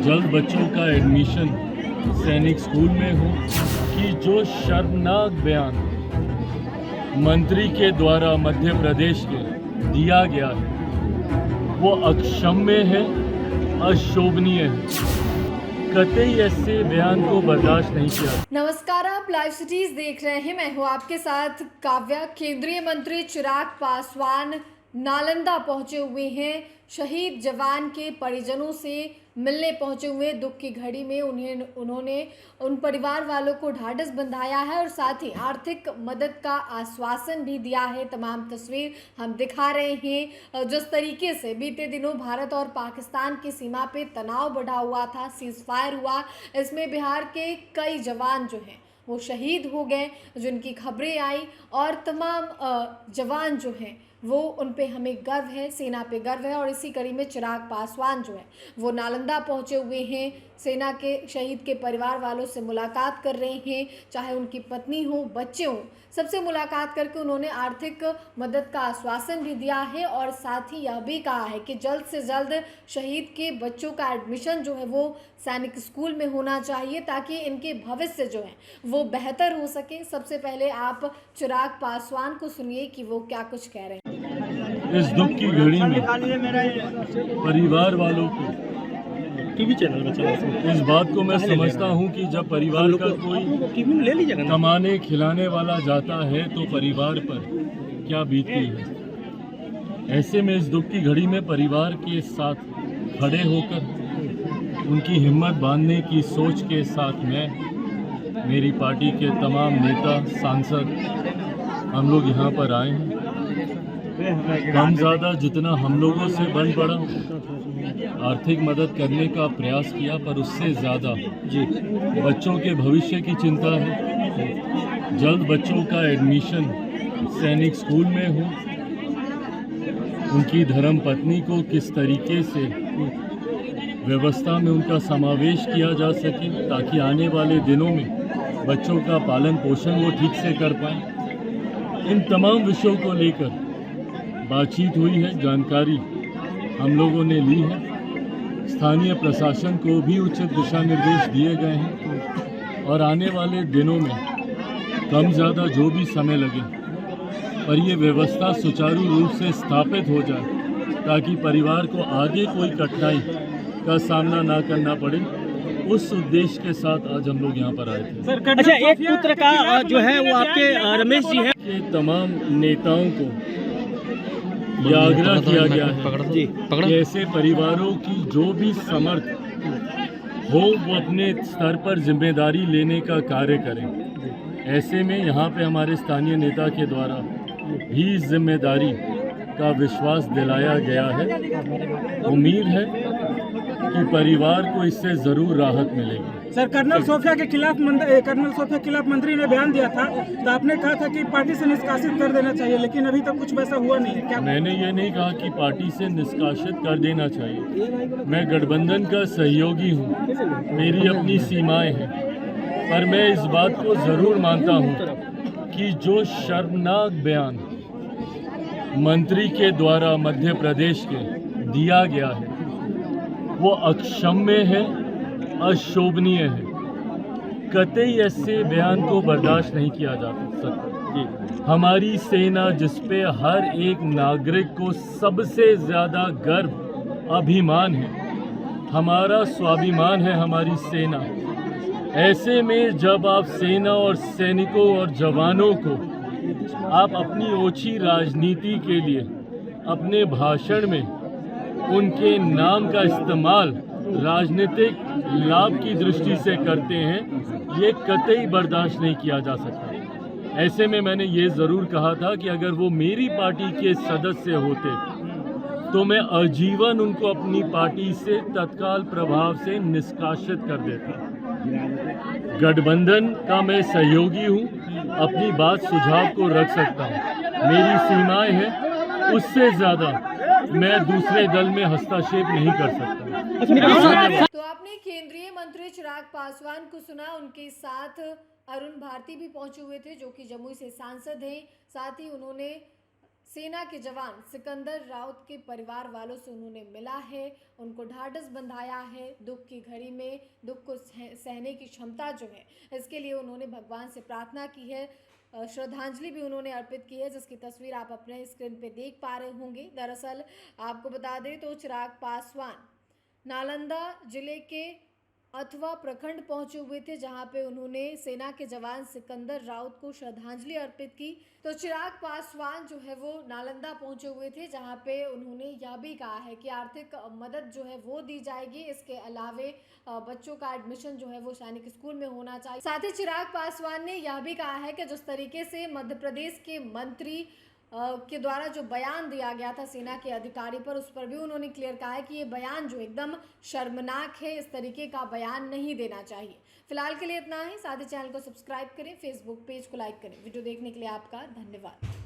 जल्द बच्चों का एडमिशन सैनिक स्कूल में हो कि जो शर्मनाक बयान मंत्री के द्वारा मध्य प्रदेश के दिया गया है वो अक्षम्य है, अशोभनीय है। कतई ऐसे बयान को बर्दाश्त नहीं किया। नमस्कार, आप लाइव सिटीज देख रहे हैं। मैं हूं आपके साथ काव्या। केंद्रीय मंत्री चिराग पासवान नालंदा पहुंचे हुए हैं। शहीद जवान के परिजनों से मिलने पहुंचे हुए। दुख की घड़ी में उन्होंने उन परिवार वालों को ढाढ़स बंधाया है और साथ ही आर्थिक मदद का आश्वासन भी दिया है। तमाम तस्वीर हम दिखा रहे हैं। जिस तरीके से बीते दिनों भारत और पाकिस्तान की सीमा पे तनाव बढ़ा हुआ था, सीज फायर हुआ, इसमें बिहार के कई जवान जो हैं वो शहीद हो गए, जिनकी खबरें आई, और तमाम जवान जो हैं वो उन पे हमें गर्व है, सेना पे गर्व है। और इसी कड़ी में चिराग पासवान जो है वो नालंदा पहुंचे हुए हैं। सेना के शहीद के परिवार वालों से मुलाकात कर रहे हैं, चाहे उनकी पत्नी हो, बच्चे हों, सबसे मुलाकात करके उन्होंने आर्थिक मदद का आश्वासन भी दिया है और साथ ही यह भी कहा है कि जल्द से जल्द शहीद के बच्चों का एडमिशन जो है वो सैनिक स्कूल में होना चाहिए ताकि इनके भविष्य जो है वो बेहतर हो सके। सबसे पहले आप चिराग पासवान को सुनिए कि वो क्या कुछ कह रहे हैं। इस दुख की घड़ी में परिवार वालों को टीवी चैनल में चला इस बात को मैं समझता हूं कि जब परिवार का कोई ले लीजिएगा कमाने खिलाने वाला जाता है तो परिवार पर क्या बीतती है। ऐसे में इस दुख की घड़ी में परिवार के साथ खड़े होकर उनकी हिम्मत बांधने की सोच के साथ मैं, मेरी पार्टी के तमाम नेता, सांसद, हम लोग यहाँ पर आए हैं। कम ज़्यादा जितना हम लोगों से बन पड़ा आर्थिक मदद करने का प्रयास किया, पर उससे ज़्यादा बच्चों के भविष्य की चिंता है। जल्द बच्चों का एडमिशन सैनिक स्कूल में हो, उनकी धर्म पत्नी को किस तरीके से व्यवस्था में उनका समावेश किया जा सके ताकि आने वाले दिनों में बच्चों का पालन पोषण वो ठीक से कर पाएँ। इन तमाम विषयों को लेकर बातचीत हुई है, जानकारी हम लोगों ने ली है। स्थानीय प्रशासन को भी उचित दिशा निर्देश दिए गए हैं और आने वाले दिनों में कम ज़्यादा जो भी समय लगे पर ये व्यवस्था सुचारू रूप से स्थापित हो जाए ताकि परिवार को आगे कोई कठिनाई का सामना ना करना पड़े। उस उद्देश्य के साथ आज हम लोग यहाँ पर आए थे। अच्छा, एक पुत्र का जो है वो आपके रमेश जी हैं। ये तमाम नेताओं को यह आग्रह किया गया है कि ऐसे परिवारों की जो भी समर्थ हो वो अपने स्तर पर जिम्मेदारी लेने का कार्य करें। ऐसे में यहाँ पे हमारे स्थानीय नेता के द्वारा भी जिम्मेदारी का विश्वास दिलाया गया है। उम्मीद है कि परिवार को इससे ज़रूर राहत मिलेगी। सर, कर्नल सोफिया के खिलाफ मंत्री ने बयान दिया था, तो आपने कहा था कि पार्टी से निष्कासित कर देना चाहिए, लेकिन अभी तक कुछ वैसा हुआ नहीं है। क्या मैंने ये नहीं कहा कि पार्टी से निष्कासित कर देना चाहिए। मैं गठबंधन का सहयोगी हूँ, मेरी अपनी सीमाएं हैं, पर मैं इस बात को ज़रूर मानता हूँ कि जो शर्मनाक बयान मंत्री के द्वारा मध्य प्रदेश के दिया गया है वो अक्षम्य है, अशोभनीय है। कतई ऐसे बयान को बर्दाश्त नहीं किया जा सकता। हमारी सेना जिस पे हर एक नागरिक को सबसे ज़्यादा गर्व, अभिमान है, हमारा स्वाभिमान है हमारी सेना। ऐसे में जब आप सेना और सैनिकों और जवानों को आप अपनी ओछी राजनीति के लिए अपने भाषण में उनके नाम का इस्तेमाल राजनीतिक लाभ की दृष्टि से करते हैं, ये कतई बर्दाश्त नहीं किया जा सकता। ऐसे में मैंने ये ज़रूर कहा था कि अगर वो मेरी पार्टी के सदस्य होते तो मैं आजीवन उनको अपनी पार्टी से तत्काल प्रभाव से निष्कासित कर देता। गठबंधन का मैं सहयोगी हूँ, अपनी बात सुझाव को रख सकता हूँ। मेरी सीमाएं हैं, उससे ज़्यादा मैं दूसरे दल में हस्तक्षेप नहीं कर सकता। तो आपने केंद्रीय मंत्री चिराग पासवान को सुना। उनके साथ अरुण भारती भी पहुंचे हुए थे जो कि जमुई से सांसद हैं। साथ ही उन्होंने सेना के जवान सिकंदर राउत के परिवार वालों से उन्होंने मिला है, उनको ढाढ़स बंधाया है। दुख की घड़ी में दुख को सहने की क्षमता जो है, इसके लिए उन्होंने भगवान से प्रार्थना की है। श्रद्धांजलि भी उन्होंने अर्पित की है, जिसकी तस्वीर आप अपने स्क्रीन पे देख पा रहे होंगे। दरअसल आपको बता दें तो चिराग पासवान नालंदा जिले के अथवा प्रखंड पहुंचे हुए थे, जहां पे उन्होंने सेना के जवान सिकंदर राउत को श्रद्धांजलि अर्पित की। तो चिराग पासवान जो है वो नालंदा पहुंचे हुए थे, जहां पे उन्होंने यह भी कहा है कि आर्थिक मदद जो है वो दी जाएगी। इसके अलावे बच्चों का एडमिशन जो है वो सैनिक स्कूल में होना चाहिए। साथ ही चिराग पासवान ने यह भी कहा है कि जिस तरीके से मध्य प्रदेश के मंत्री के द्वारा जो बयान दिया गया था सेना के अधिकारी पर, उस पर भी उन्होंने क्लियर कहा है कि ये बयान जो एकदम शर्मनाक है, इस तरीके का बयान नहीं देना चाहिए। फिलहाल के लिए इतना ही। साथ ही चैनल को सब्सक्राइब करें, फेसबुक पेज को लाइक करें। वीडियो देखने के लिए आपका धन्यवाद।